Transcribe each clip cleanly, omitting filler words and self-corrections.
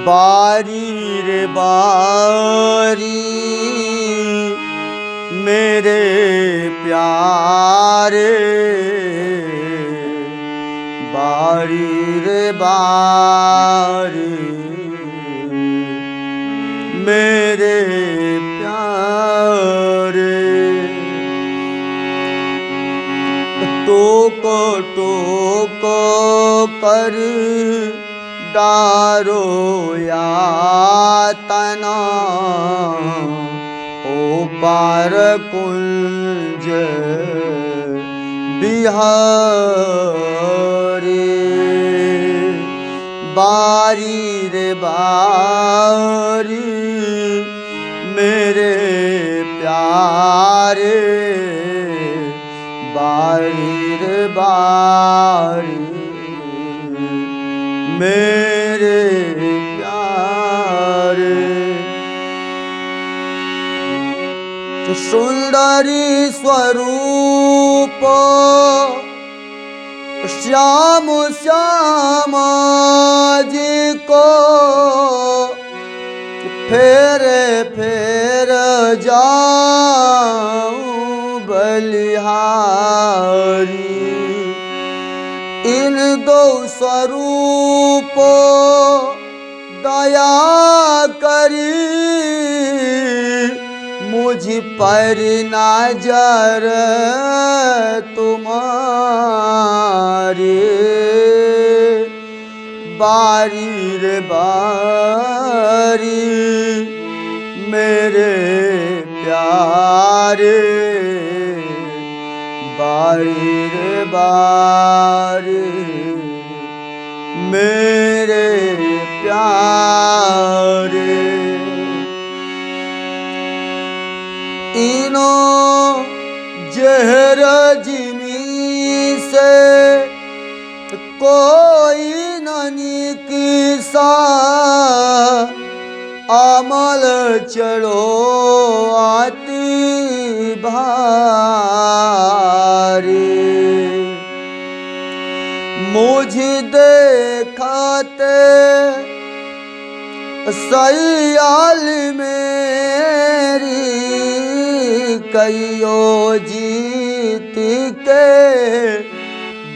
बारी रे बारी मेरे प्यारे, बारी रे बारी मेरे प्यारे। टोको टोको कर डारो यातना, ओ पार कुंज बिहारी। बारी रे बारी मेरे प्यारे, बारी रे बारी मेरे प्यारे। सुंदरी स्वरूप श्याम श्याम जी को फेर फेर जाऊं बलिहारी। इन दो स्वरूप दया करी मुझ पर नजर तुम्हारी। बारी रे बारी मेरे प्यारे, बारी रे बारी मेरे प्यारे। इनो जहर जिमी से कोई ननी किसा, अमल चढ़ो आती भारी। मुझे देखते सयाल मेरी, कईयो जीत के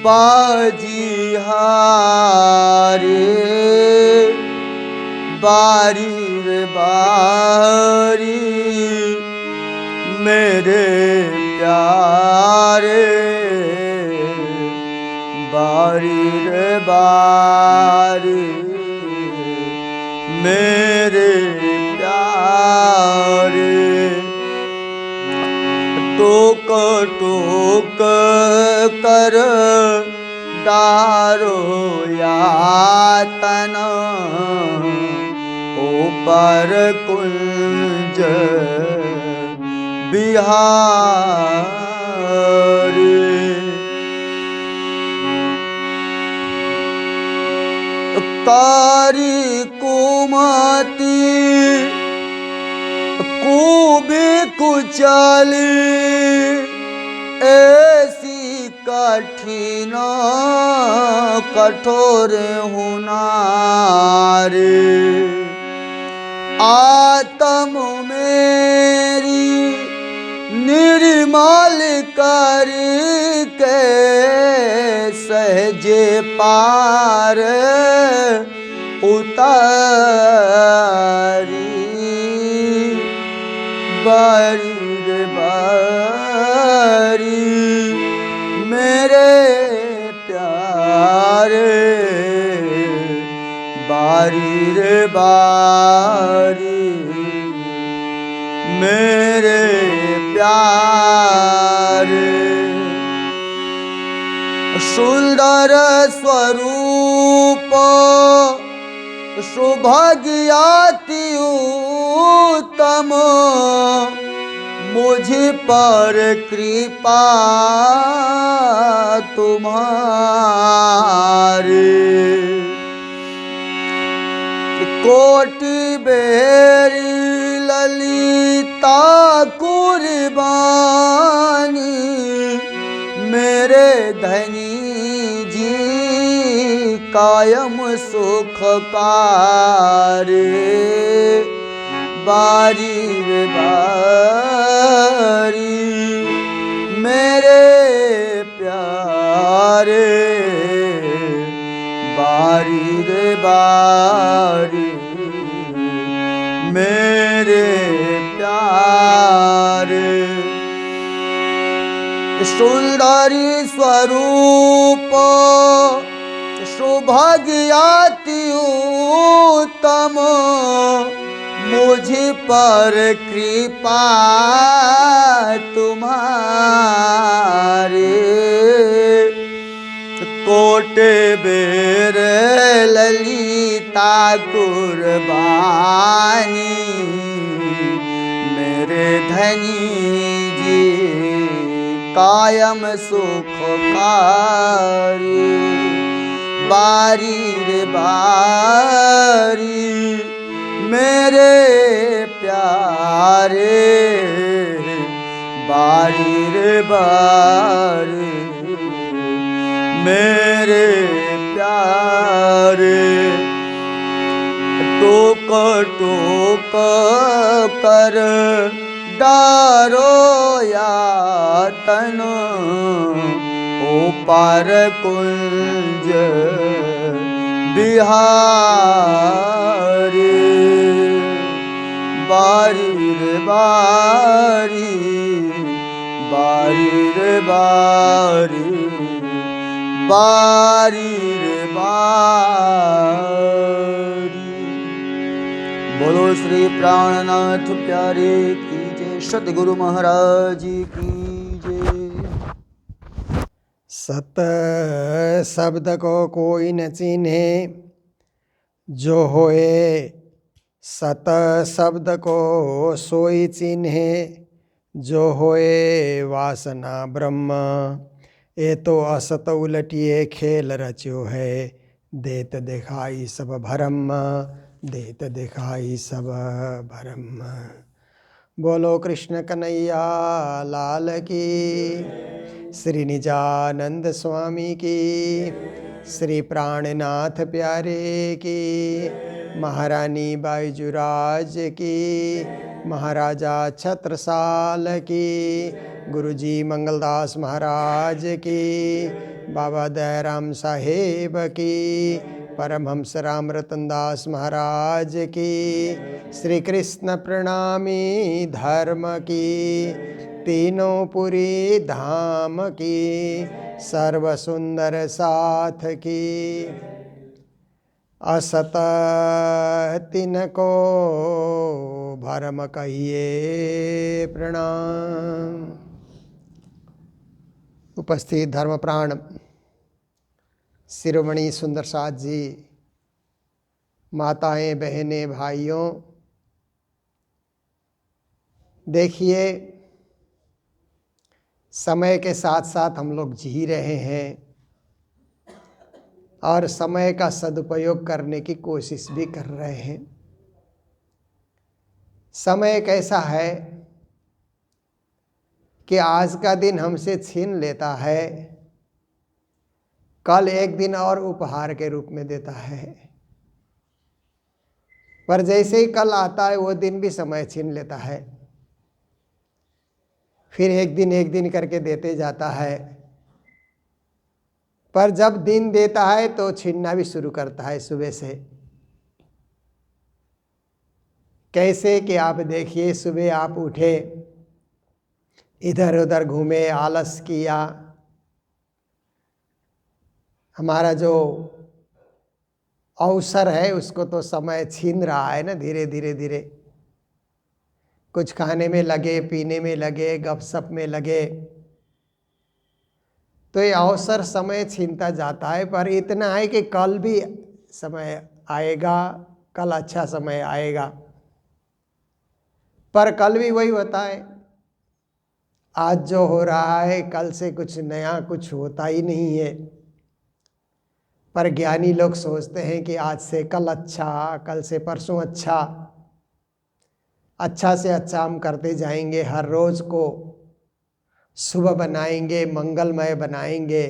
बाजी हारे। बारी रे बारी मेरे प्यारे, बारी रे बारी मेरे प्यारे। टोक टोक कर डारो यातना, ऊपर कुंज बिहारी। कारी कुमती कुबी कुचली, ऐसी कठिन कठोर हुनारे। आत्म मेरी निर्मल करके सहजे पार उतारी। बारी रे बारी मेरे प्यारे, बारी रे बारी मेरे प्यारे। सुंदर स्वरूप सौभाग्याति उत्तम, मुझ पर कृपा तुम्हारी। कोटि बेरी ललिता कुर्बानी, मेरे धनी जी कायम सुखकारी बारी रे बारी मेरे प्यारे बारी रे बारी मेरे प्यारे सुंदरी स्वरूप सौभाग्याति उत्तम मुझ पर कृपा तुम्हारे कोटे बेर ललिता कुर्बानी मेरे धनी जी कायम सुखकारी बारी रे बारी मेरे प्यारे बारी रे बारी मेरे प्यारे टोक टोक कर डारो यातन ओ पार कुंज बिहारी बारी रे बारी बारी रे बारी बारी रे बारी। बोलो श्री प्राणनाथ प्यारे की जय, सतगुरु महाराज की जय। सत शब्द को कोई न चिन्हे जो होए, सत शब्द को सोई चिन्हे जो होए वासना ब्रह्म। ये तो असत उलटिए खेल रच्यो है, देत दिखाई सब भरम, देत दिखाई सब भरम। बोलो कृष्ण कन्हैया लाल की, श्री निजानंद स्वामी की, श्री प्राणनाथ प्यारे की, महारानी बाईजुराज की, महाराजा छत्रसाल की, गुरुजी मंगलदास महाराज की, बाबा दयाराम साहेब की, परमहंस राम रतन दास महाराज की, श्री कृष्ण प्रणामी धर्म की, तीनों पुरी धाम की, सर्व सुंदर साथ की। असत तिनको भरम कहिए प्रणाम। उपस्थित धर्मप्राण शिरोमणि सुंदर साथ जी, माताएं, बहनें, भाइयों, देखिए समय के साथ साथ हम लोग जी रहे हैं और समय का सदुपयोग करने की कोशिश भी कर रहे हैं। समय एक ऐसा है कि आज का दिन हमसे छीन लेता है, कल एक दिन और उपहार के रूप में देता है, पर जैसे ही कल आता है वो दिन भी समय छीन लेता है, फिर एक दिन करके देते जाता है। पर जब दिन देता है तो छीनना भी शुरू करता है सुबह से। कैसे कि आप देखिए, सुबह आप उठे, इधर उधर घूमे, आलस किया, हमारा जो अवसर है उसको तो समय छीन रहा है ना, धीरे धीरे। कुछ खाने में लगे, पीने में लगे, गपशप में लगे, तो ये अवसर समय छीनता जाता है। पर इतना है कि कल भी समय आएगा, कल अच्छा समय आएगा, पर कल भी वही होता है। आज जो हो रहा है कल से कुछ नया कुछ होता ही नहीं है। पर ज्ञानी लोग सोचते हैं कि आज से कल अच्छा, कल से परसों अच्छा, अच्छा से अच्छा हम करते जाएंगे, हर रोज़ को शुभ बनाएंगे, मंगलमय बनाएंगे,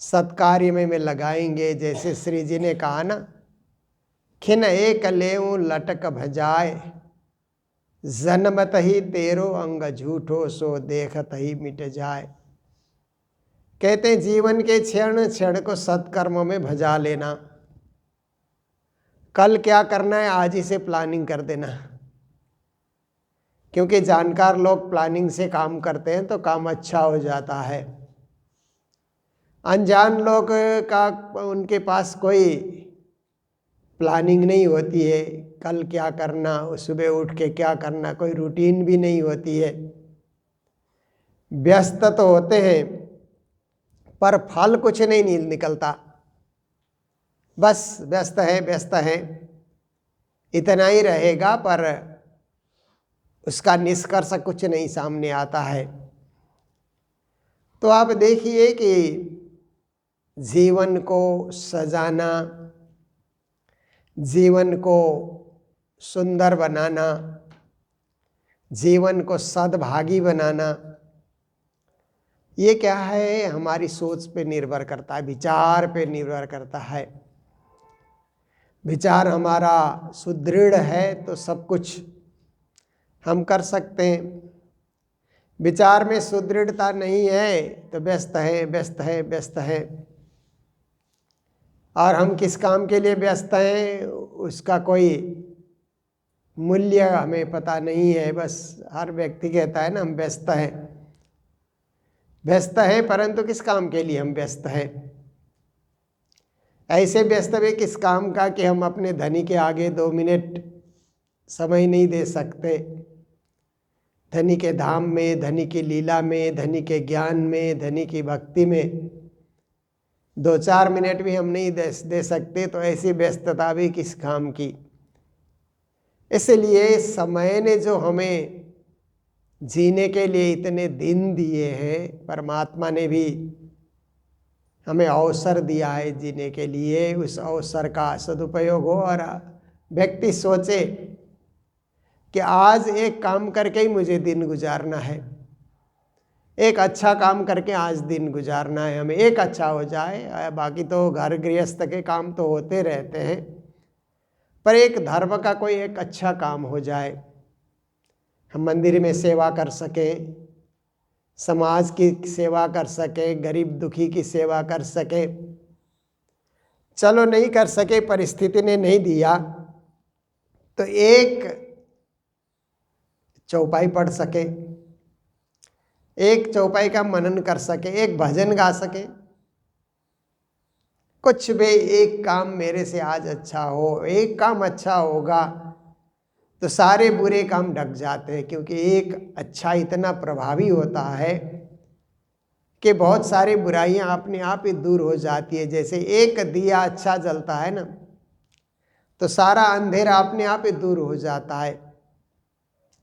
सत्कार्य में लगाएंगे। जैसे श्री जी ने कहा ना, खिन एक लेऊं लटक भजाए, जन्मत ही तेरो अंग झूठो, सो देखत ही मिट जाए। कहते हैं जीवन के क्षण क्षण को सत्कर्मों में भजा लेना। कल क्या करना है आज ही से प्लानिंग कर देना, क्योंकि जानकार लोग प्लानिंग से काम करते हैं तो काम अच्छा हो जाता है। अनजान लोग का उनके पास कोई प्लानिंग नहीं होती है, कल क्या करना, सुबह उठ के क्या करना, कोई रूटीन भी नहीं होती है। व्यस्त तो होते हैं पर फल कुछ नहीं निकलता, बस व्यस्त है इतना ही रहेगा, पर उसका निष्कर्ष कुछ नहीं सामने आता है। तो आप देखिए कि जीवन को सजाना, जीवन को सुंदर बनाना, जीवन को सद्भागी बनाना, ये क्या है, हमारी सोच पे निर्भर करता है, विचार पे निर्भर करता है। विचार हमारा सुदृढ़ है तो सब कुछ हम कर सकते हैं। विचार में सुदृढ़ता नहीं है तो व्यस्त है। और हम किस काम के लिए व्यस्त हैं उसका कोई मूल्य हमें पता नहीं है। बस हर व्यक्ति कहता है ना, हम व्यस्त हैं, परंतु किस काम के लिए हम व्यस्त हैं? ऐसे व्यस्त भी किस काम का कि हम अपने धनी के आगे 2 मिनट समय नहीं दे सकते। धनी के धाम में, धनी की लीला में, धनी के ज्ञान में, धनी की भक्ति में 2-4 मिनट भी हम नहीं दे सकते, तो ऐसी व्यस्तता भी किस काम की। इसलिए समय ने जो हमें जीने के लिए इतने दिन दिए हैं, परमात्मा ने भी हमें अवसर दिया है जीने के लिए। उस अवसर का सदुपयोग हो और व्यक्ति सोचे कि आज एक काम करके ही मुझे दिन गुजारना है, एक अच्छा काम करके आज दिन गुजारना है, हमें एक अच्छा हो जाए। बाकी तो घर गृहस्थ के काम तो होते रहते हैं, पर एक धर्म का कोई एक अच्छा काम हो जाए। हम मंदिर में सेवा कर सकें, समाज की सेवा कर सके, गरीब दुखी की सेवा कर सके। चलो नहीं कर सके, परिस्थिति ने नहीं दिया, तो एक चौपाई पढ़ सके, एक चौपाई का मनन कर सके, एक भजन गा सके, कुछ भी एक काम मेरे से आज अच्छा हो। एक काम अच्छा होगा तो सारे बुरे काम ढक जाते हैं, क्योंकि एक अच्छा इतना प्रभावी होता है कि बहुत सारी बुराइयां अपने आप ही दूर हो जाती है। जैसे एक दिया अच्छा जलता है ना, तो सारा अंधेरा अपने आप ही दूर हो जाता है।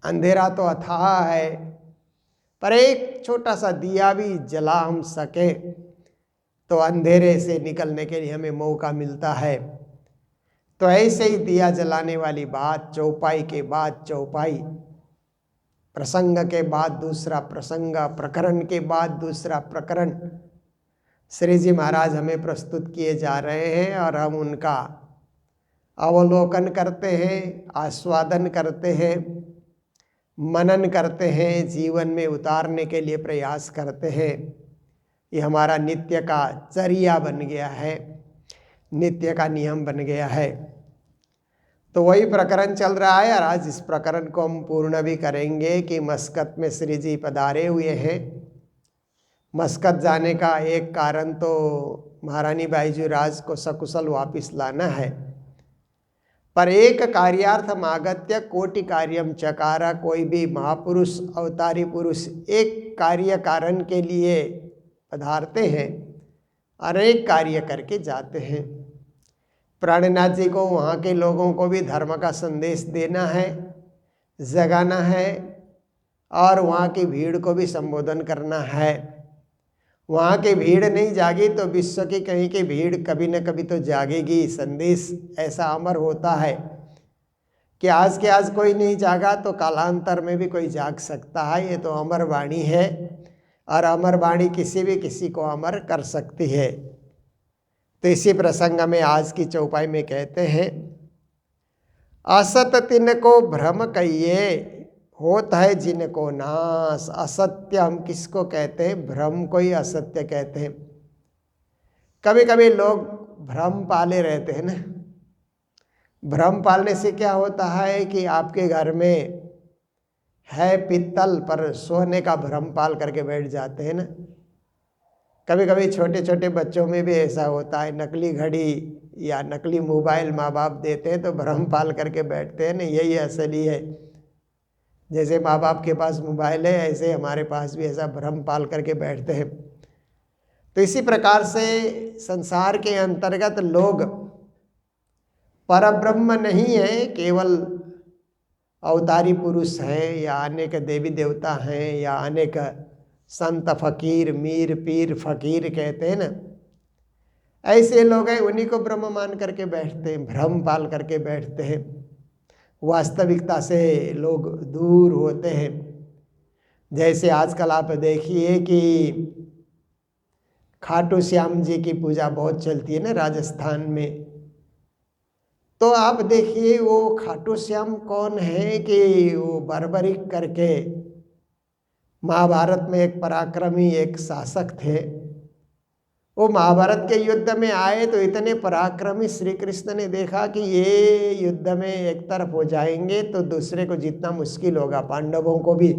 अंधेरा तो अथाह है, पर एक छोटा सा दिया भी जला हम सके तो अंधेरे से निकलने के लिए हमें मौका मिलता है। तो ऐसे ही दिया जलाने वाली बात, चौपाई के बाद चौपाई, प्रसंग के बाद दूसरा प्रसंग, प्रकरण के बाद दूसरा प्रकरण श्री जी महाराज हमें प्रस्तुत किए जा रहे हैं, और हम उनका अवलोकन करते हैं, आस्वादन करते हैं, मनन करते हैं, जीवन में उतारने के लिए प्रयास करते हैं। ये हमारा नित्य का चर्या बन गया है, नित्य का नियम बन गया है। तो वही प्रकरण चल रहा है, और आज इस प्रकरण को हम पूर्ण भी करेंगे कि मस्कत में श्री जी पधारे हुए हैं। मस्कत जाने का एक कारण तो महारानी बाईजूराज को सकुशल वापिस लाना है, पर एक कार्यार्थम आगत्य कोटि कार्यम चकारा। कोई भी महापुरुष, अवतारी पुरुष एक कार्य कारण के लिए पधारते हैं, अनेक कार्य करके जाते हैं। प्राणनाथ जी को वहाँ के लोगों को भी धर्म का संदेश देना है, जगाना है, और वहाँ की भीड़ को भी संबोधन करना है। वहाँ की भीड़ नहीं जागी तो विश्व की कहीं की भीड़ कभी न कभी तो जागेगी। संदेश ऐसा अमर होता है कि आज के आज कोई नहीं जागा तो कालांतर में भी कोई जाग सकता है। ये तो अमर वाणी है, और अमर वाणी किसी भी किसी को अमर कर सकती है। तो इसी प्रसंग में आज की चौपाई में कहते हैं, असत तिनको भ्रम कहिए, होत है जिनको नाश। असत्य हम किसको कहते हैं? भ्रम को ही असत्य कहते हैं। कभी कभी लोग भ्रम पाले रहते हैं ना। भ्रम पालने से क्या होता है कि आपके घर में है पित्तल पर सोने का भ्रम पाल करके बैठ जाते हैं ना। कभी कभी छोटे छोटे बच्चों में भी ऐसा होता है, नकली घड़ी या नकली मोबाइल माँ बाप देते हैं तो भ्रम पाल करके बैठते हैं ना, यही असली है। जैसे माँ बाप के पास मोबाइल है, ऐसे हमारे पास भी ऐसा भ्रम पाल करके बैठते हैं। तो इसी प्रकार से संसार के अंतर्गत लोग परब्रह्म नहीं है, केवल अवतारी पुरुष हैं या अनेक देवी देवता हैं या अनेक संत फकीर, मीर पीर फकीर कहते हैं ना, ऐसे लोग हैं, उन्हीं को ब्रह्म मान करके बैठते हैं, भ्रम पाल करके बैठते हैं। वास्तविकता से लोग दूर होते हैं। जैसे आजकल आप देखिए कि खाटू श्याम जी की पूजा बहुत चलती है ना राजस्थान में। तो आप देखिए वो खाटू श्याम कौन है कि वो बर्बरिक करके महाभारत में एक पराक्रमी एक शासक थे। वो महाभारत के युद्ध में आए तो इतने पराक्रमी श्री कृष्ण ने देखा कि ये युद्ध में एक तरफ हो जाएंगे तो दूसरे को जीतना मुश्किल होगा, पांडवों को भी।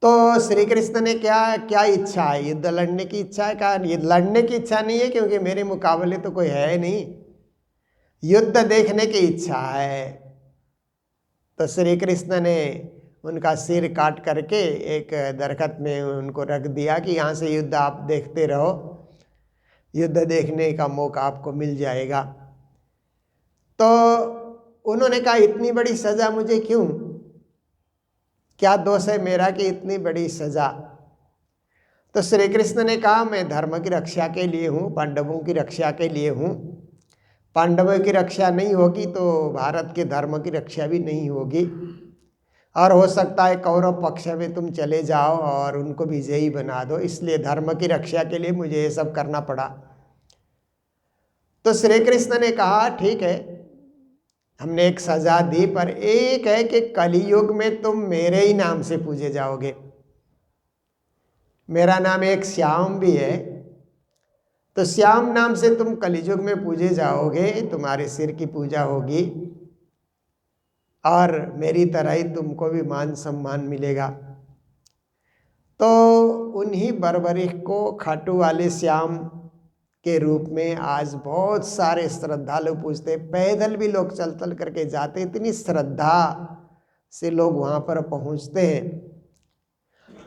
तो श्री कृष्ण ने क्या इच्छा है? युद्ध लड़ने की इच्छा है? कहा युद्ध लड़ने की इच्छा नहीं है, क्योंकि मेरे मुकाबले तो कोई है नहीं, युद्ध देखने की इच्छा है। तो श्री कृष्ण ने उनका सिर काट करके एक दरख्त में उनको रख दिया कि यहाँ से युद्ध आप देखते रहो, युद्ध देखने का मौका आपको मिल जाएगा। तो उन्होंने कहा इतनी बड़ी सज़ा मुझे क्यों? क्या दोष है मेरा कि इतनी बड़ी सज़ा? तो श्री कृष्ण ने कहा मैं धर्म की रक्षा के लिए हूँ, पांडवों की रक्षा के लिए हूँ। पांडवों की रक्षा नहीं होगी तो भारत के धर्म की रक्षा भी नहीं होगी, और हो सकता है कौरव पक्ष में तुम चले जाओ और उनको विजयी बना दो, इसलिए धर्म की रक्षा के लिए मुझे ये सब करना पड़ा। तो श्री कृष्ण ने कहा ठीक है, हमने एक सजा दी, पर एक है कि कलियुग में तुम मेरे ही नाम से पूजे जाओगे। मेरा नाम एक श्याम भी है, तो श्याम नाम से तुम कलियुग में पूजे जाओगे, तुम्हारे सिर की पूजा होगी और मेरी तरह ही तुमको भी मान सम्मान मिलेगा। तो उन्हीं बर्बरिक को खाटू वाले श्याम के रूप में आज बहुत सारे श्रद्धालु पूजते, पैदल भी लोग चल करके जाते, इतनी श्रद्धा से लोग वहाँ पर पहुँचते हैं।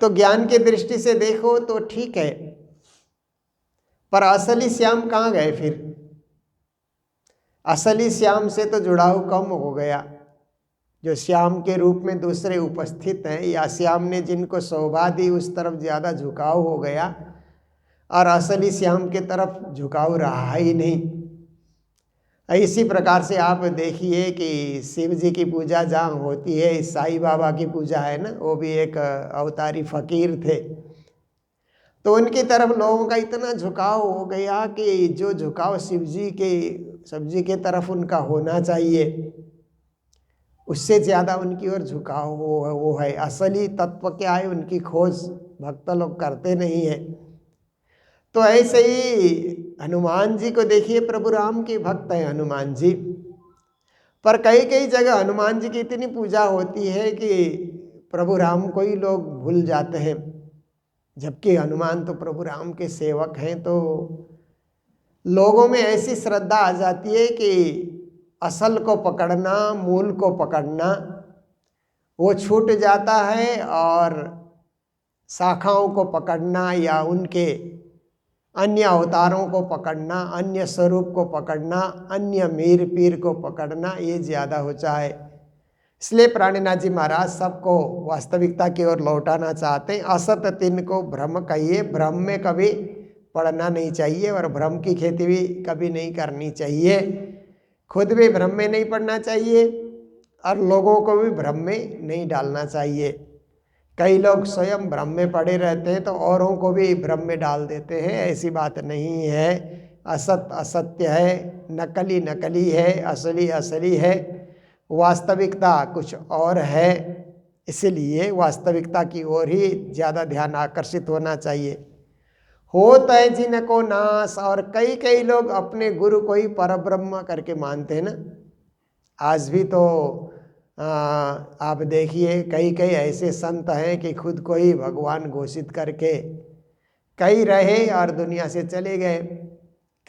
तो ज्ञान की दृष्टि से देखो तो ठीक है, पर असली श्याम कहाँ गए फिर? असली श्याम से तो जुड़ाव कम हो गया। जो श्याम के रूप में दूसरे उपस्थित हैं या श्याम ने जिनको शोभा दी उस तरफ ज़्यादा झुकाव हो गया, और असली श्याम के तरफ झुकाव रहा ही नहीं। इसी प्रकार से आप देखिए कि शिव जी की पूजा जहाँ होती है, साईं बाबा की पूजा है ना, वो भी एक अवतारी फकीर थे, तो उनकी तरफ लोगों का इतना झुकाव हो गया कि जो झुकाव शिव जी के तरफ उनका होना चाहिए उससे ज़्यादा उनकी ओर झुकाव वो है। असली तत्व क्या है उनकी खोज भक्त लोग करते नहीं है। तो ऐसे ही हनुमान जी को देखिए, प्रभु राम के भक्त हैं हनुमान जी, पर कई कई जगह हनुमान जी की इतनी पूजा होती है कि प्रभु राम को ही लोग भूल जाते हैं, जबकि हनुमान तो प्रभु राम के सेवक हैं। तो लोगों में ऐसी श्रद्धा आ जाती है कि असल को पकड़ना, मूल को पकड़ना वो छूट जाता है, और शाखाओं को पकड़ना या उनके अन्य अवतारों को पकड़ना, अन्य स्वरूप को पकड़ना, अन्य मीर पीर को पकड़ना, ये ज़्यादा हो जाए। इसलिए प्राणनाथ जी महाराज सबको वास्तविकता की ओर लौटाना चाहते हैं। असत तिन को भ्रम कहिए, भ्रम में कभी पड़ना नहीं चाहिए और भ्रम की खेती भी कभी नहीं करनी चाहिए। खुद भी भ्रम में नहीं पड़ना चाहिए और लोगों को भी भ्रम में नहीं डालना चाहिए। कई लोग स्वयं भ्रम में पड़े रहते हैं तो औरों को भी भ्रम में डाल देते हैं। ऐसी बात नहीं है। असत असत्य है, नकली नकली है, असली असली है, वास्तविकता कुछ और है। इसलिए वास्तविकता की ओर ही ज़्यादा ध्यान आकर्षित होना चाहिए। होत है जिनको नाश, और कई कई लोग अपने गुरु को ही परब्रह्म करके मानते हैं ना। आज भी तो आप देखिए कई कई ऐसे संत हैं कि खुद को ही भगवान घोषित करके कई रहे और दुनिया से चले गए।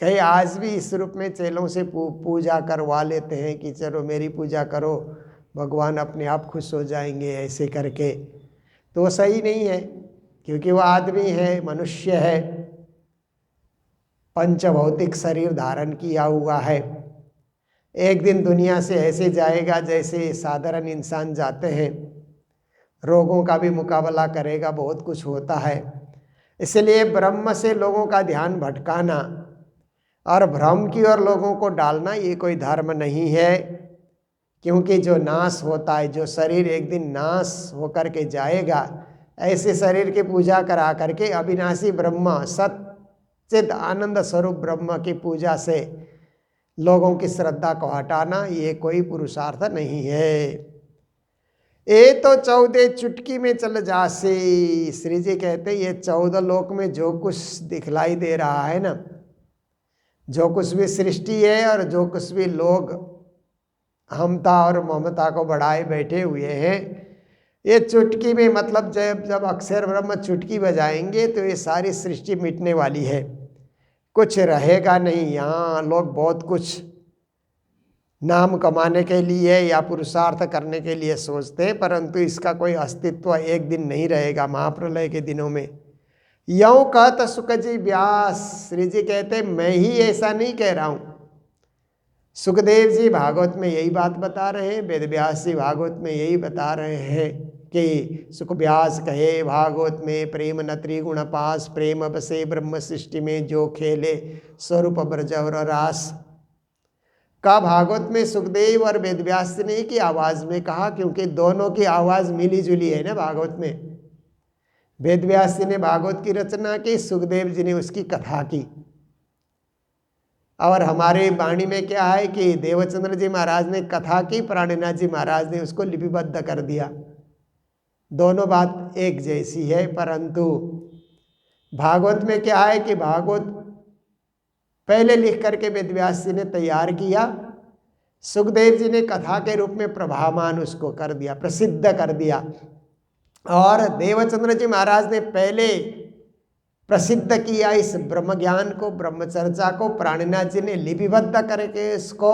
कई आज भी इस रूप में चेलों से पूजा करवा लेते हैं कि चलो मेरी पूजा करो, भगवान अपने आप खुश हो जाएंगे, ऐसे करके। तो वो सही नहीं है, क्योंकि वो आदमी है, मनुष्य है, पंचभौतिक शरीर धारण किया हुआ है। एक दिन दुनिया से ऐसे जाएगा जैसे साधारण इंसान जाते हैं। रोगों का भी मुकाबला करेगा, बहुत कुछ होता है। इसलिए ब्रह्म से लोगों का ध्यान भटकाना और भ्रम की ओर लोगों को डालना ये कोई धर्म नहीं है। क्योंकि जो नाश होता है, जो शरीर एक दिन नाश होकर के जाएगा, ऐसे शरीर की पूजा करा करके अविनाशी ब्रह्म, सच्चिद आनंद स्वरूप ब्रह्म की पूजा से लोगों की श्रद्धा को हटाना ये कोई पुरुषार्थ नहीं है। ये तो 14 चुटकी में चल जासे। श्री जी कहते ये 14 लोक में जो कुछ दिखलाई दे रहा है ना, जो कुछ भी सृष्टि है और जो कुछ भी लोग हमता और ममता को बढ़ाए बैठे हुए हैं, ये चुटकी में, मतलब जब अक्षर ब्रह्म चुटकी बजाएंगे तो ये सारी सृष्टि मिटने वाली है, कुछ रहेगा नहीं। यहाँ लोग बहुत कुछ नाम कमाने के लिए या पुरुषार्थ करने के लिए सोचते हैं, परंतु इसका कोई अस्तित्व एक दिन नहीं रहेगा महाप्रलय के दिनों में। यूँ कहत सुखजी व्यास, श्री जी कहते मैं ही ऐसा नहीं कह रहा हूँ। सुखदेव जी भागवत में यही बात बता रहे हैं, वेद व्यास जी भागवत में यही बता रहे हैं कि सुख व्यास कहे भागवत में, प्रेम न त्रिगुण पास, प्रेम बसे ब्रह्म सृष्टि में, जो खेले स्वरूप ब्रज और रास। का भागवत में सुखदेव और वेद व्यास ने की आवाज़ में कहा, क्योंकि दोनों की आवाज़ मिली जुली है ना भागवत में। वेद व्यास जी ने भागवत की रचना की, सुखदेव जी ने उसकी कथा की। और हमारे वाणी में क्या है कि देवचंद्र जी महाराज ने कथा की, प्राणनाथ जी महाराज ने उसको लिपिबद्ध कर दिया। दोनों बात एक जैसी है, परंतु भागवत में क्या है कि भागवत पहले लिख करके वेद व्यास जी ने तैयार किया, सुखदेव जी ने कथा के रूप में प्रभावमान उसको कर दिया, प्रसिद्ध कर दिया। और देवचंद्र जी महाराज ने पहले प्रसिद्ध किया इस ब्रह्म ज्ञान को, ब्रह्मचर्चा को। प्राणनाथ जी ने लिपिबद्ध करके इसको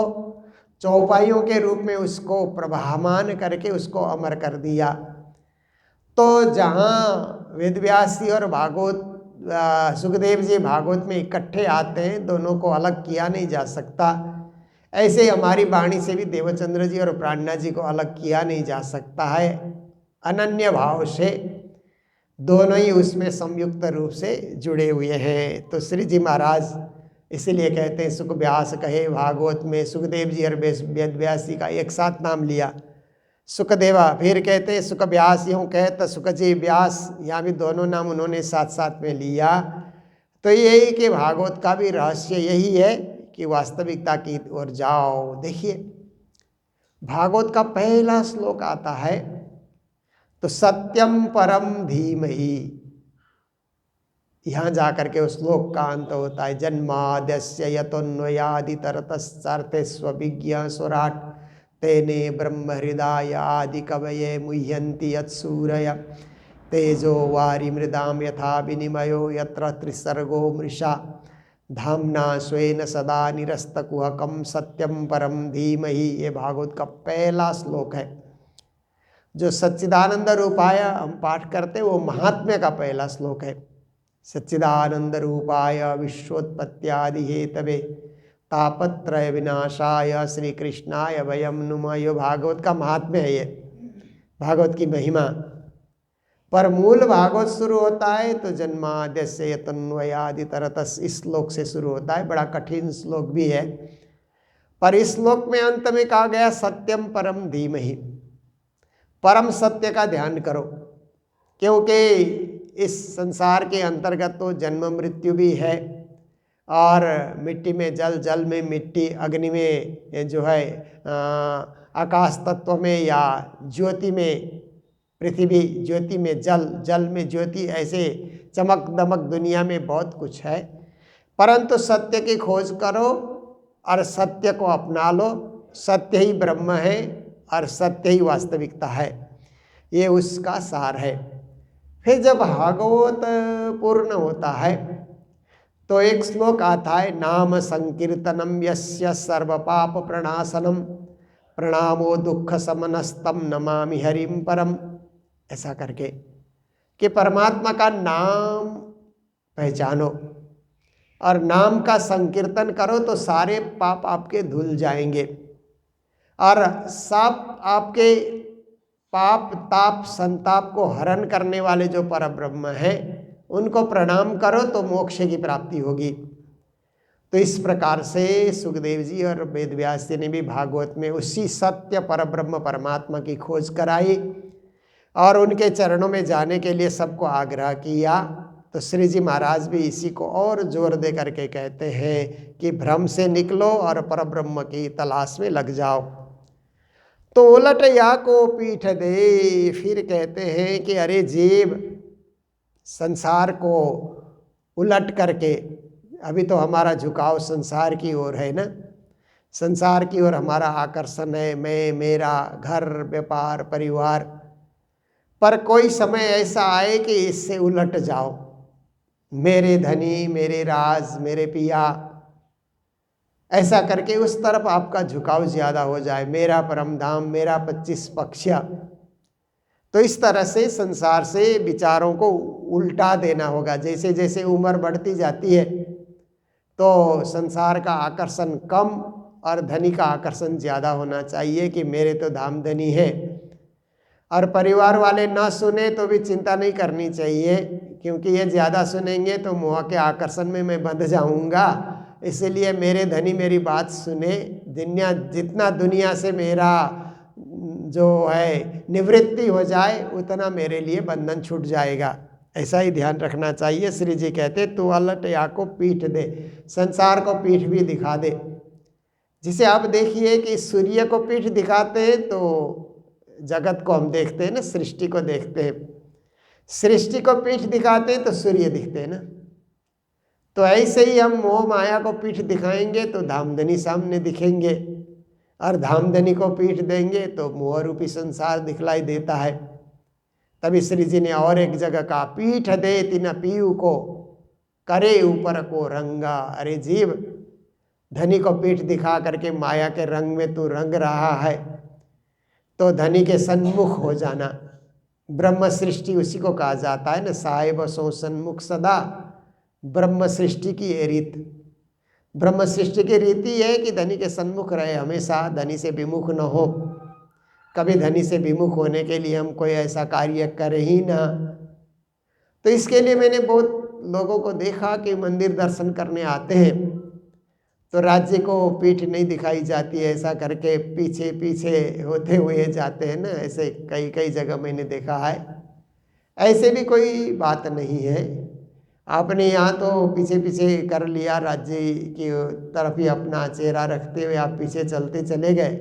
चौपाइयों के रूप में उसको प्रभावमान करके उसको अमर कर दिया। तो जहाँ वेद व्यास जी और भागवत सुखदेव जी भागवत में इकट्ठे आते हैं, दोनों को अलग किया नहीं जा सकता। ऐसे हमारी वाणी से भी देवचंद्र जी और प्राणनाथ जी को अलग किया नहीं जा सकता है। अनन्य भाव से दोनों ही उसमें संयुक्त रूप से जुड़े हुए हैं। तो श्री जी महाराज इसीलिए कहते हैं सुख व्यास कहे भागवत में। सुखदेव जी और वेद व्यास जी का एक साथ नाम लिया, सुखदेवा। फिर कहते हैं सुख व्यास, यूँ कहते सुख जी व्यास, यहाँ भी दोनों नाम उन्होंने साथ साथ में लिया। तो यही कि भागवत का भी रहस्य यही है कि वास्तविकता की ओर जाओ। देखिए भागवत का पहला श्लोक आता है तो सत्यम परम धीमहि, यहाँ जाकर के उस श्लोक का अंत होता है। जन्माद्यस्य यतोन्वयादितरतश्चार्थे स्वविज्ञ स्वराट तेने ब्रह्म हृदय आदि कवये मुह्यन्ति यत्सूरय तेजो वारि मृदाम यथा विनिमयो यत्र त्रिसर्गो मृषा धाम्ना स्वेन सदा निरस्तकुहकम सत्यम परम धीमहि। ये भागवत का पहला श्लोक है। जो सच्चिदानंद रूपाय हम पाठ करते वो महात्म्य का पहला श्लोक है। सच्चिदानंद रूपाय विश्वोत्पत्त्यादि हेतवे तापत्रय विनाशाय श्री कृष्णाय वयम नुमः। यो भागवत का महात्म्य है, ये भागवत की महिमा। पर मूल भागवत शुरू होता है तो जन्माद्यस्य यतोन्वयादितरतस्, इस श्लोक से शुरू होता है। बड़ा कठिन श्लोक भी है, पर इस श्लोक में अंत में कहा गया सत्यम परम धीमहि, परम सत्य का ध्यान करो। क्योंकि इस संसार के अंतर्गत तो जन्म मृत्यु भी है, और मिट्टी में जल, जल में मिट्टी, अग्नि में जो है आकाश तत्व में, या ज्योति में पृथ्वी, ज्योति में जल, जल में ज्योति, ऐसे चमक दमक दुनिया में बहुत कुछ है। परंतु सत्य की खोज करो और सत्य को अपना लो। सत्य ही ब्रह्म है और सत्य ही वास्तविकता है, ये उसका सार है। फिर जब भागवत पूर्ण होता है तो एक श्लोक आता है, नाम संकीर्तनम यस्य सर्व पाप प्रणाशनम प्रणामो दुख समनस्तम नमामि हरिम परम, ऐसा करके कि परमात्मा का नाम पहचानो और नाम का संकीर्तन करो तो सारे पाप आपके धुल जाएंगे, और सब आपके पाप ताप संताप को हरण करने वाले जो परब्रह्म हैं उनको प्रणाम करो तो मोक्ष की प्राप्ति होगी। तो इस प्रकार से सुखदेव जी और वेदव्यास जी ने भी भागवत में उसी सत्य परब्रह्म परमात्मा की खोज कराई और उनके चरणों में जाने के लिए सबको आग्रह किया। तो श्री जी महाराज भी इसी को और जोर दे करके कहते हैं कि भ्रम से निकलो और परब्रह्म की तलाश में लग जाओ। तो उलट या को पीठ दे, फिर कहते हैं कि अरे जीव, संसार को उलट करके, अभी तो हमारा झुकाव संसार की ओर है ना, संसार की ओर हमारा आकर्षण है, मैं, मेरा, घर, व्यापार, परिवार, पर कोई समय ऐसा आए कि इससे उलट जाओ, मेरे धनी, मेरे राज, मेरे पिया, ऐसा करके उस तरफ आपका झुकाव ज़्यादा हो जाए, मेरा परम धाम, मेरा 25 पक्ष्य। तो इस तरह से संसार से विचारों को उल्टा देना होगा। जैसे जैसे उम्र बढ़ती जाती है तो संसार का आकर्षण कम और धनी का आकर्षण ज़्यादा होना चाहिए कि मेरे तो धाम धनी है। और परिवार वाले ना सुने तो भी चिंता नहीं करनी चाहिए, क्योंकि ये ज़्यादा सुनेंगे तो मोह के आकर्षण में मैं बंध जाऊंगा। इसलिए मेरे धनी मेरी बात सुने, जितना दुनिया से मेरा जो है निवृत्ति हो जाए उतना मेरे लिए बंधन छूट जाएगा, ऐसा ही ध्यान रखना चाहिए। श्री जी कहते तू उलट या को पीठ दे, संसार को पीठ भी दिखा दे। जिसे आप देखिए कि सूर्य को पीठ दिखाते हैं तो जगत को हम देखते हैं ना, सृष्टि को देखते हैं, सृष्टि को पीठ दिखाते हैं तो सूर्य दिखते हैं ना। तो ऐसे ही हम मोह माया को पीठ दिखाएंगे तो धामधनी सामने दिखेंगे, और धामधनी को पीठ देंगे तो मोह रूपी संसार दिखलाई देता है। तभी श्री जी ने और एक जगह कहा, पीठ दे तिन पीयू को करे ऊपर को रंगा। अरे जीव, धनी को पीठ दिखा करके माया के रंग में तू रंग रहा है तो धनी के सन्मुख हो जाना। ब्रह्म सृष्टि उसी को कहा जाता है ना, साहेब सो सन्मुख सदा, ब्रह्म सृष्टि की ये रीत। ब्रह्म सृष्टि की रीति है कि धनी के सन्मुख रहे, हमेशा धनी से विमुख न हो। कभी धनी से विमुख होने के लिए हम कोई ऐसा कार्य करें ही ना। तो इसके लिए मैंने बहुत लोगों को देखा कि मंदिर दर्शन करने आते हैं तो राज्य को पीठ नहीं दिखाई जाती है, ऐसा करके पीछे पीछे होते हुए जाते हैं ना, ऐसे कई कई जगह मैंने देखा है। ऐसे भी कोई बात नहीं है, आपने यहाँ तो पीछे पीछे कर लिया, राज्य की तरफ ही अपना चेहरा रखते हुए आप पीछे चलते चले गए,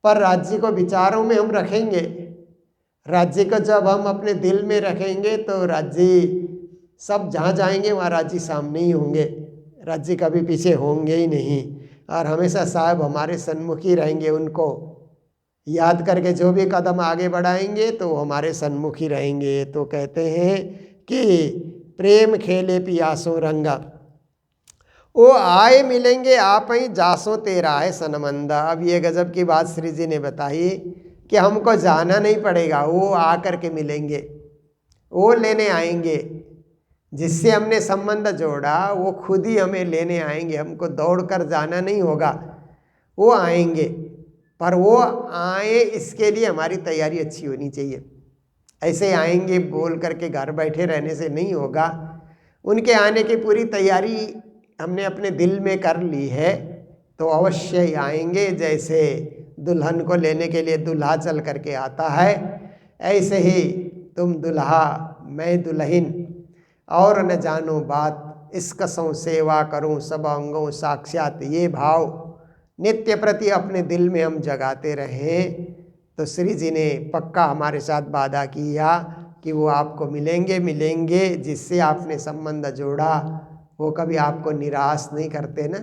पर राज्य को विचारों में हम रखेंगे। राज्य को जब हम अपने दिल में रखेंगे तो राज्य सब जहाँ जाएंगे वहाँ राज्य सामने ही होंगे, राज्य कभी पीछे होंगे ही नहीं, और हमेशा साहब हमारे सन्मुख ही रहेंगे। उनको याद करके जो भी कदम आगे बढ़ाएंगे तो हमारे सन्मुख ही रहेंगे। तो कहते हैं कि प्रेम खेले पियासो रंगा, वो आए मिलेंगे आप ही जासो तेरा है सनमंदा। अब ये गजब की बात श्री जी ने बताई कि हमको जाना नहीं पड़ेगा, वो आ कर के मिलेंगे, वो लेने आएंगे। जिससे हमने संबंध जोड़ा वो खुद ही हमें लेने आएंगे, हमको दौड़ कर जाना नहीं होगा, वो आएंगे। पर वो आए इसके लिए हमारी तैयारी अच्छी होनी चाहिए। ऐसे आएंगे बोल करके घर बैठे रहने से नहीं होगा। उनके आने की पूरी तैयारी हमने अपने दिल में कर ली है तो अवश्य ही आएंगे। जैसे दुल्हन को लेने के लिए दूल्हा चल करके आता है, ऐसे ही तुम दुल्हा मैं दुल्हन, और न जानो बात इस कसों सेवा करूं सब अंगों साक्षात। ये भाव नित्य प्रति अपने दिल में हम जगाते रहें तो श्री जी ने पक्का हमारे साथ वादा किया कि वो आपको मिलेंगे मिलेंगे। जिससे आपने संबंध जोड़ा वो कभी आपको निराश नहीं करते ना।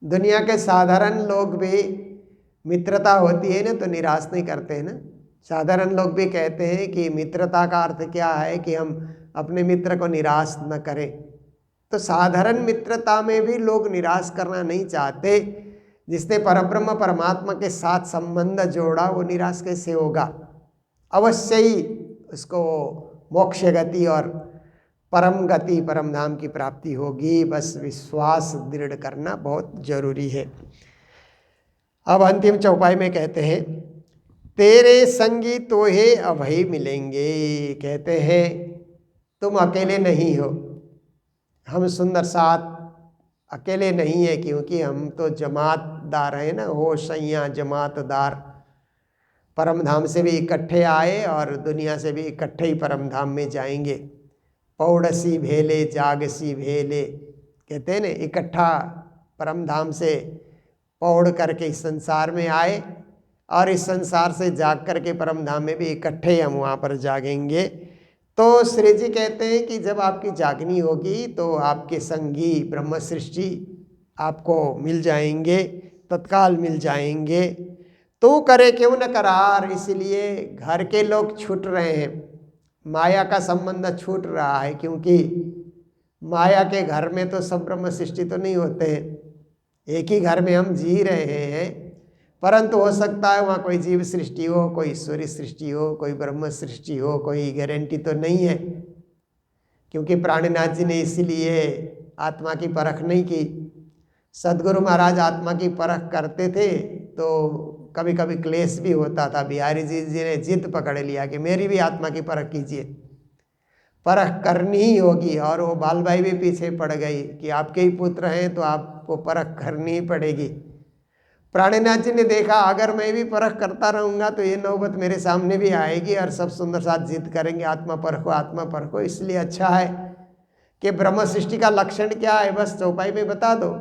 दुनिया के साधारण लोग भी मित्रता होती है ना तो निराश नहीं करते हैं ना। साधारण लोग भी कहते हैं कि मित्रता का अर्थ क्या है कि हम अपने मित्र को निराश न करें। तो साधारण मित्रता में भी लोग निराश करना नहीं चाहते। जिसने परब्रह्म परमात्मा के साथ संबंध जोड़ा वो निराश कैसे होगा। अवश्य ही उसको मोक्ष गति और परम गति परम धाम की प्राप्ति होगी। बस विश्वास दृढ़ करना बहुत जरूरी है। अब अंतिम चौपाई में कहते हैं तेरे संगी तोहे अभय मिलेंगे। कहते हैं तुम अकेले नहीं हो, हम सुंदर साथ अकेले नहीं है, क्योंकि हम तो जमातदार हैं ना। हो सैया जमातदार, परम धाम से भी इकट्ठे आए और दुनिया से भी इकट्ठे ही परम धाम में जाएंगे। पौड़सी भेले जागसी भेले, कहते हैं ना इकट्ठा परम धाम से पौड़ करके इस संसार में आए और इस संसार से जाग करके परम धाम में भी इकट्ठे हम वहाँ पर जागेंगे। तो श्री जी कहते हैं कि जब आपकी जागनी होगी तो आपके संगी ब्रह्म सृष्टि आपको मिल जाएंगे, तत्काल मिल जाएंगे। तू करे क्यों न करार, इसलिए घर के लोग छूट रहे हैं, माया का संबंध छूट रहा है। क्योंकि माया के घर में तो सब ब्रह्म सृष्टि तो नहीं होते हैं, एक ही घर में हम जी रहे हैं। परंतु हो सकता है वहाँ कोई जीव सृष्टि हो, कोई ईश्वरी सृष्टि हो, कोई ब्रह्म सृष्टि हो, कोई गारंटी तो नहीं है। क्योंकि प्राणनाथ जी ने इसीलिए आत्मा की परख नहीं की। सदगुरु महाराज आत्मा की परख करते थे तो कभी कभी क्लेश भी होता था। बिहारी जी ने जिद पकड़ लिया कि मेरी भी आत्मा की परख कीजिए, परख करनी ही होगी। और वो बालबाई भी पीछे पड़ गई कि आपके ही पुत्र हैं तो आपको परख करनी ही पड़ेगी। प्राणनाथ जी ने देखा अगर मैं भी परख करता रहूँगा तो ये नौबत मेरे सामने भी आएगी और सब सुंदर साथ जिद करेंगे आत्मा परखो आत्मा परखो। इसलिए अच्छा है कि ब्रह्म सृष्टि का लक्षण क्या है बस चौपाई में बता दो।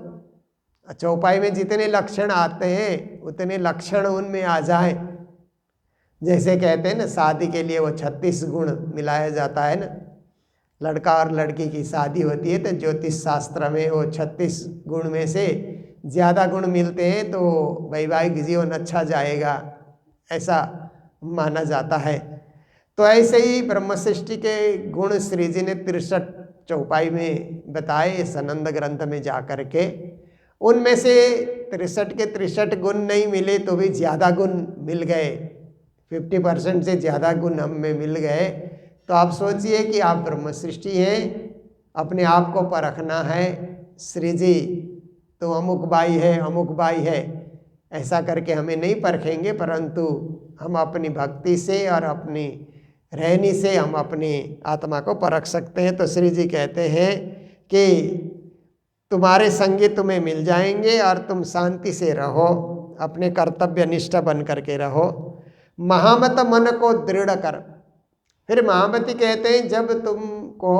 चौपाई में जितने लक्षण आते हैं उतने लक्षण उनमें आ जाए। जैसे कहते हैं ना शादी के लिए वो 36 गुण मिलाया जाता है ना। लड़का और लड़की की शादी होती है तो ज्योतिष शास्त्र में वो 36 गुण में से ज़्यादा गुण मिलते हैं तो वैवाहिक जीवन अच्छा जाएगा, ऐसा माना जाता है। तो ऐसे ही ब्रह्म सृष्टि के गुण श्री जी ने 63 चौपाई में बताए सनंद ग्रंथ में जा कर के। उनमें से 63 के 63 गुण नहीं मिले तो भी ज़्यादा गुण मिल गए, 50% से ज़्यादा गुण हम में मिल गए। तो आप सोचिए कि आप ब्रह्म सृष्टि हैं, अपने आप को परखना है। श्री जी तो अमुक बाई है अमुक बाई है ऐसा करके हमें नहीं परखेंगे, परंतु हम अपनी भक्ति से और अपनी रहनी से हम अपनी आत्मा को परख सकते हैं। तो श्री जी कहते हैं कि तुम्हारे संगी तुम्हें मिल जाएंगे और तुम शांति से रहो, अपने कर्तव्य निष्ठ बन करके रहो। महामत मन को दृढ़ कर। फिर महामती कहते हैं जब तुमको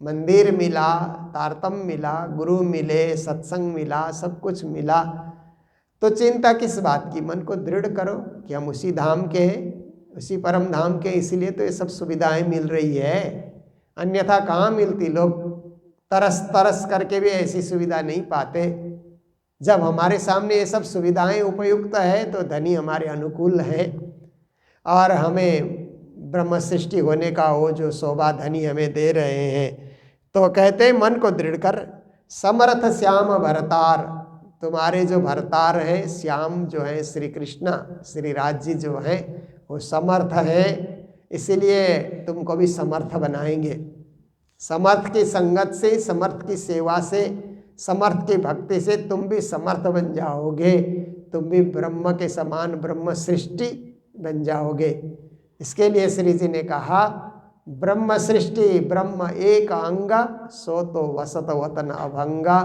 मंदिर मिला, तारतम्य मिला, गुरु मिले, सत्संग मिला, सब कुछ मिला तो चिंता किस बात की। मन को दृढ़ करो कि हम उसी धाम के हैं, उसी परम धाम के, इसीलिए तो ये सब सुविधाएं मिल रही है, अन्यथा कहाँ मिलती। लोग तरस तरस करके भी ऐसी सुविधा नहीं पाते। जब हमारे सामने ये सब सुविधाएं उपयुक्त है तो धनी हमारे अनुकूल है और हमें ब्रह्म सृष्टि होने का वो जो शोभा धनी हमें दे रहे हैं। तो कहते हैं मन को दृढ़ कर। समर्थ श्याम भरतार, तुम्हारे जो भरतार हैं श्याम जो हैं श्री कृष्ण श्री राज जी जो हैं वो समर्थ हैं, इसीलिए तुमको भी समर्थ बनाएंगे। समर्थ की संगत से, समर्थ की सेवा से, समर्थ की भक्ति से तुम भी समर्थ बन जाओगे, तुम भी ब्रह्म के समान ब्रह्म सृष्टि बन जाओगे। इसके लिए श्री जी ने कहा ब्रह्म सृष्टि ब्रह्म एक अंगा सो तो वसत वतन अभंगा।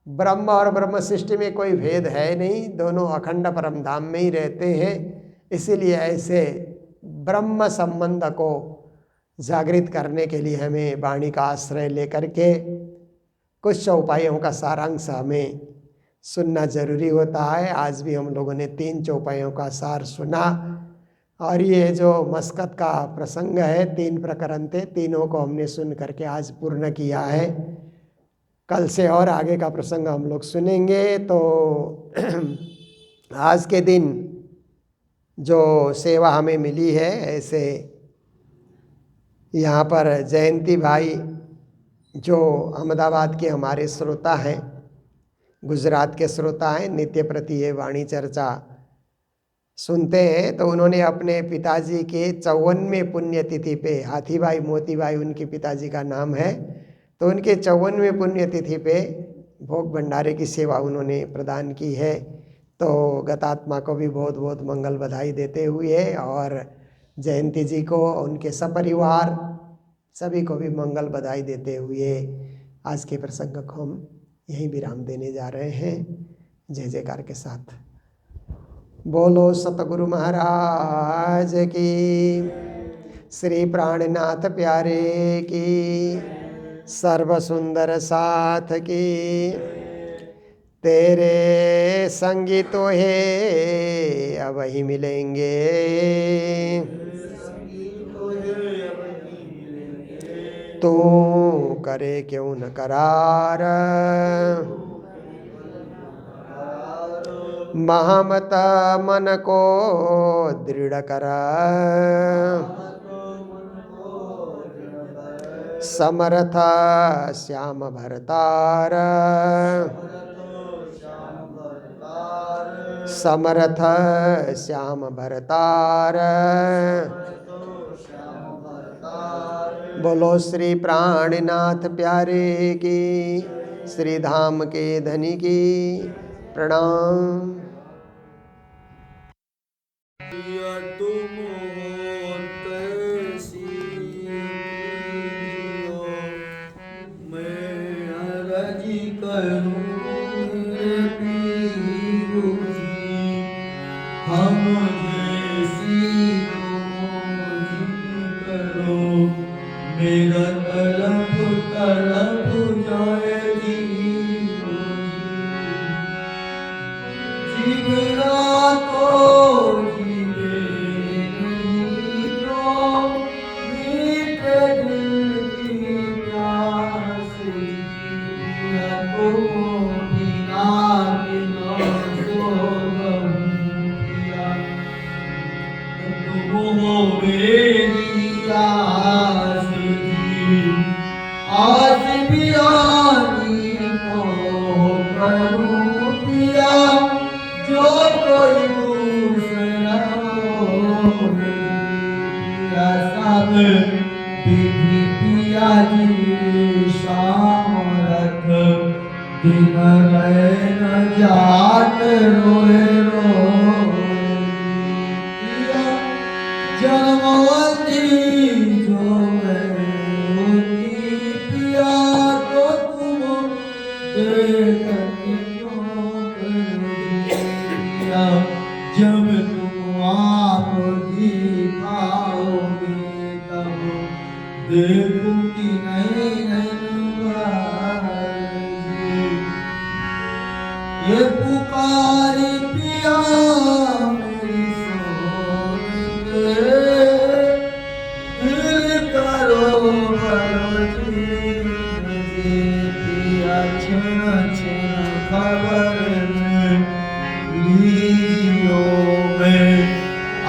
ब्रह्म और ब्रह्म सृष्टि में कोई भेद है नहीं, दोनों अखंड परम धाम में ही रहते हैं। इसीलिए ऐसे ब्रह्म संबंध को जागृत करने के लिए हमें वाणी का आश्रय लेकर के कुछ चौपाइयों का सारांश हमें सुनना जरूरी होता है। आज भी हम लोगों ने 3 चौपाइयों का सार सुना और ये जो मस्कत का प्रसंग है 3 प्रकरण थे, तीनों को हमने सुन करके आज पूर्ण किया है। कल से और आगे का प्रसंग हम लोग सुनेंगे। तो आज के दिन जो सेवा हमें मिली है, ऐसे यहाँ पर जयंती भाई जो अहमदाबाद के हमारे श्रोता हैं, गुजरात के श्रोता हैं, नित्य प्रति ये वाणी चर्चा सुनते हैं, तो उन्होंने अपने पिताजी के 54वें पुण्यतिथि पे, हाथीभाई मोतीभाई उनके पिताजी का नाम है, तो उनके 54वें पुण्यतिथि पे भोग भंडारे की सेवा उन्होंने प्रदान की है। तो गतात्मा को भी बहुत बहुत मंगल बधाई देते हुए और जयंती जी को, उनके सपरिवार सभी को भी मंगल बधाई देते हुए आज के प्रसंग को हम यहीं विराम देने जा रहे हैं। जय जयकार के साथ बोलो सतगुरु महाराज की, श्री प्राणनाथ प्यारे की, सर्व सुंदर साथ की। तेरे संगी तो है अब ही मिलेंगे, तू करे क्यों न करार, महमत मन को दृढ़ कर, समर्थ श्याम भरतार, समर्थ श्याम भरतार। बोलो श्री प्राणनाथ प्यारे की, श्री धाम के धनी की प्रणाम। मेरा तड़प तड़प जाए जीवना तो जीवे नहीं तो मीठे दिल की प्यास जिया तो बिना बिना सो तुम हो मेरी आस आज पियानी को करूं पिया जो कोई दूसरा हो पिया सब विधि पिया जी शाम रख दिन रैन जात रोए रोए पिया जन्मवती जो जब तुम आप दिखाओगे तब देखूंगी नहीं ये पुकारी पिया मेरी सोच दिल करो पिया छन छन खबर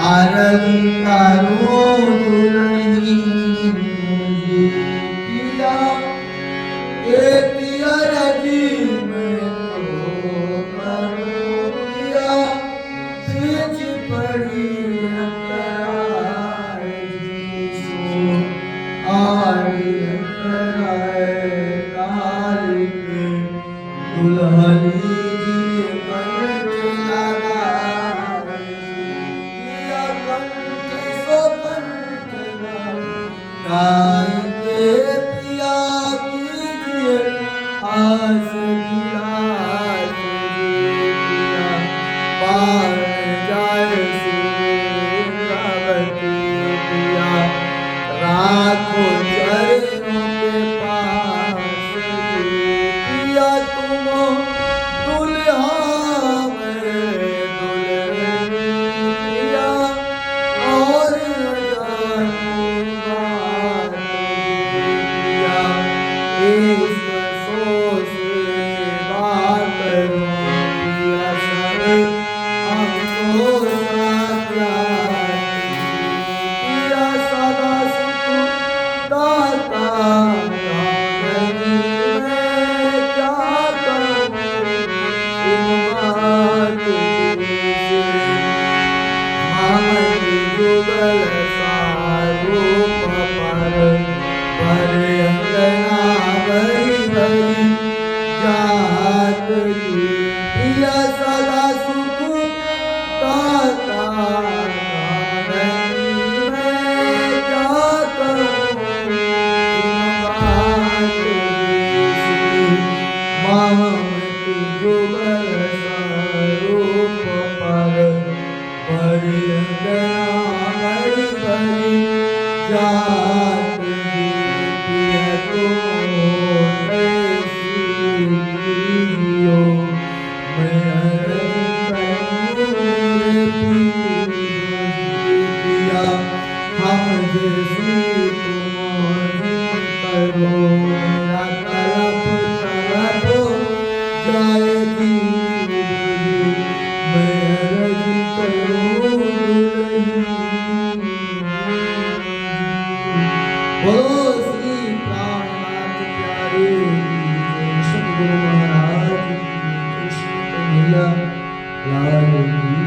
आरती करो दुल्हनी पिया एक अरजी में तो करो पिया सदा सुख दाता नहीं मैं क्या करूं मामती जुगल स्वरूप पर बड़ी बड़ी बड़ी जात पिया तुम जियो मैं पिया हम जैसी तुम करो मेरा तड़प जाएगी मैं अर्ज करूं बोलो श्री प्राणनाथ प्यारे सतगुरु महाराज की कृष्ण कन्हैया लाल की